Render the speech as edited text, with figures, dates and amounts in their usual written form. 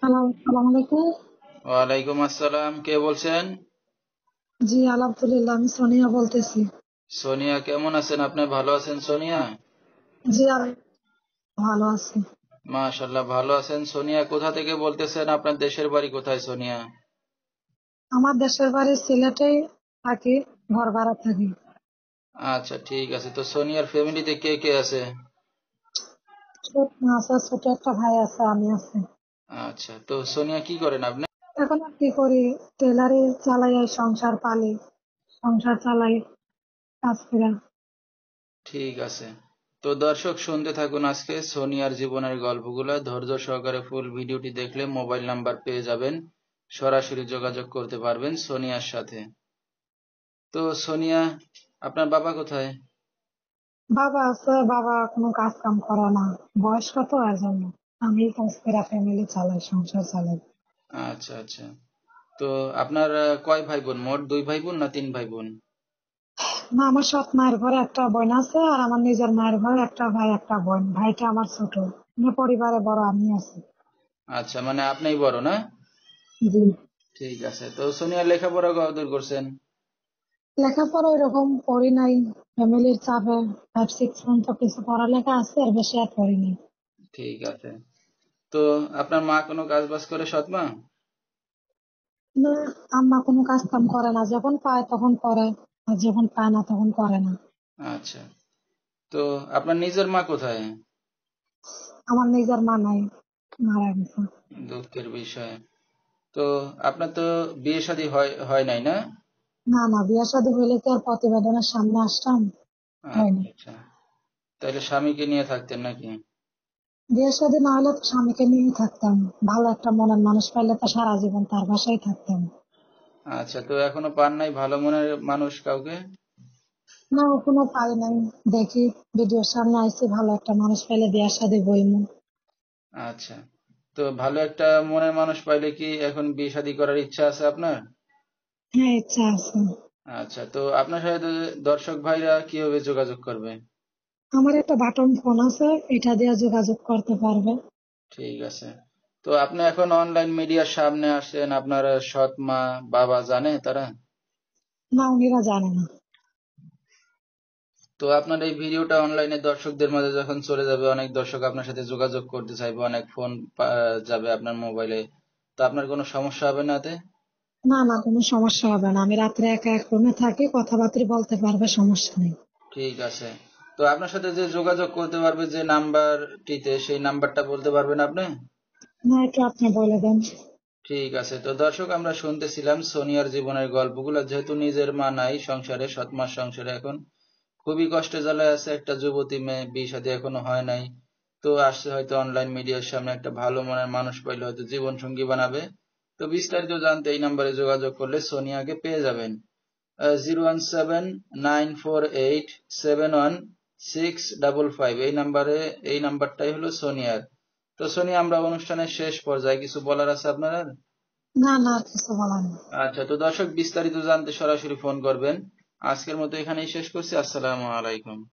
Hello, আসসালামু আলাইকুম। ওয়ালাইকুম আসসালাম। কে বলছেন? জি, আলহামদুলিল্লাহ, আমি সোনিয়া বলতেছি। সোনিয়া কেমন আছেন? আপনি ভালো আছেন সোনিয়া? জি, আমি ভালো আছি। মাশাআল্লাহ ভালো আছেন। সোনিয়া কোথা থেকে বলতেছেন? আপনার দেশের বাড়ি কোথায় সোনিয়া? আমার দেশের বাড়ি সিলেটে, থাকি, ঘর ভাড়া থাকি। আচ্ছা ঠিক আছে। তো সোনিয়ার ফ্যামিলিতে কে কে আছে? ছোট আছে, ছোট একটা ভাই আছে, আমি আছি। আচ্ছা তো সোনিয়া কি করেন আপনি? এখন আর কি করি, টেলারি চালাই, আর সংসার পালি, সংসার চালাই, কাজ করে। ঠিক আছে। তো দর্শক শুনতে থাকুন আজকে সোনিয়ার জীবনের গল্পগুলা ধৈর্য সহকারে ফুল ভিডিওটি দেখলে মোবাইল নাম্বার পেয়ে যাবেন। সরাসরি যোগাযোগ করতে পারবেন সোনিয়ার সাথে। তো সোনিয়া, আপনার বাবা কোথায়? বাবা আছে, বাবা কোনো কাজ কাম করে না, বয়স্ক তো, এর জন্য আমি কাজ করে ফ্যামিলি চালাই, সংসার চালাই। আচ্ছা আচ্ছা। তো আপনার কয় ভাই বোন? মোট দুই ভাই বোন না তিন ভাই বোন? না, আমার সৎ মায়ের ঘরে একটা বোন আছে, আর আমার নিজের মায়ের ঘরে একটা ভাই, একটা বোন। ভাইটা আমার ছোট, মানে পরিবারে বড় আমি আছি। আচ্ছা মানে আপনিই বড় না? জি। ঠিক আছে। তো সোনিয়া লেখাপড়া কতদূর করছেন? লেখাপড়া ওইরকম পড়ি নাই, ফ্যামিলির চাপে। 5-6 পর্যন্ত কিছু পড়ালেখা আছে, আর বেশি আর পড়ি নাই। ঠিক আছে। তো আপনার মা কোনো কাজ বাজ করে সৎ মা? না, আম্মা কোনো কাজ কাম করে না, যখন পায় তখন করে, আর যখন পায় না তখন করে না। আচ্ছা। তো আপনার নিজের মা কোথায়? আমার নিজের মা নাই, মারা গেছে। দুঃখের বিষয়। তো আপনার তো বিয়ে শাদী হয় হয় নাই না? না না, বিয়ে শাদী হইলে কি আর প্রতিবেদনের সামনে আসতাম? আচ্ছা হয়নি। আচ্ছা। তাহলে স্বামীকে নিয়ে থাকতেন নাকি? বিয়ে শাদী না হলে তো স্বামীকে নিয়ে থাকতাম। ভালো একটা মনের মানুষ পাইলে তো সারা জীবন তার বাসায় থাকতাম। আচ্ছা তো এখনো পান নাই ভালো মনের মানুষ কাউকে? না, এখনো পাই নাই। দেখি, ভিডিওর সামনে আইসি, ভালো একটা মানুষ পাইলে বিয়ে শাদী বইমু। আচ্ছা। তো ভালো একটা মনের মানুষ পাইলে কি এখন বিয়ে শাদী করার ইচ্ছা আছে আপনার? হ্যাঁ, ইচ্ছা আছে। আচ্ছা তো আপনার সাথে দর্শক ভাইরা কিভাবে যোগাযোগ করবে? আমার একটা বাটন ফোন আছে, এটা দিয়ে যোগাযোগ করতে পারবে। ঠিক আছে। তো আপনি এখন অনলাইন মিডিয়ার সামনে আসেন, আপনার সৎ মা বাবা জানে তারা? না, উনিরা জানে না। তো আপনার এই ভিডিওটা অনলাইনে দর্শকদের মাঝে যখন চলে যাবে, অনেক দর্শক আপনার সাথে যোগাযোগ করতে চাইবে, অনেক ফোন যাবে আপনার মোবাইলে। তো আপনার কোনো সমস্যা হবে না এতে? না না, কোনো সমস্যা হবে না, আমি রাত্রে একা এক রুমে থাকি, কথাবার্তা বলতে পারবে, সমস্যা নেই। ঠিক আছে। তো আপনার সাথে যে যোগাযোগ করতে পারবে যে নাম্বারটিতে, সেই নাম্বারটা বলতে পারবেন আপনি? না, একটু আপনি বলে দেন। ঠিক আছে। তো দর্শক আমরা শুনতেছিলাম সোনিয়ার জীবনের গল্পগুলো। যেহেতু নিজের মা নাই সংসারে, সৎ মার সংসারে এখন খুবই কষ্টে জ্বালায় আছে একটা যুবতী মেয়ে, বিয়ে শাদী এখনো হয় নাই। তো আসছে হয়তো অনলাইন মিডিয়ার সামনে, একটা ভালো মনের মানুষ পাইলে হয়তো জীবন সঙ্গী বানাবে। তো বিস্তারিত জানতে এই নাম্বারে যোগাযোগ করলে সোনিয়াকে পেয়ে যাবেন। 01794871655, এই নাম্বারে, এই নাম্বারটাই হলো সোনিয়ার। তো সোনিয়া, আমরা অনুষ্ঠানের শেষ পর্যায়ে কিছু বলার আছে আপনার আর? না না, আর কিছু বলার নেই। আচ্ছা তো দর্শক বিস্তারিত জানতে সরাসরি ফোন করবেন। আজকের মতো এখানেই শেষ করছি। আসসালামু আলাইকুম।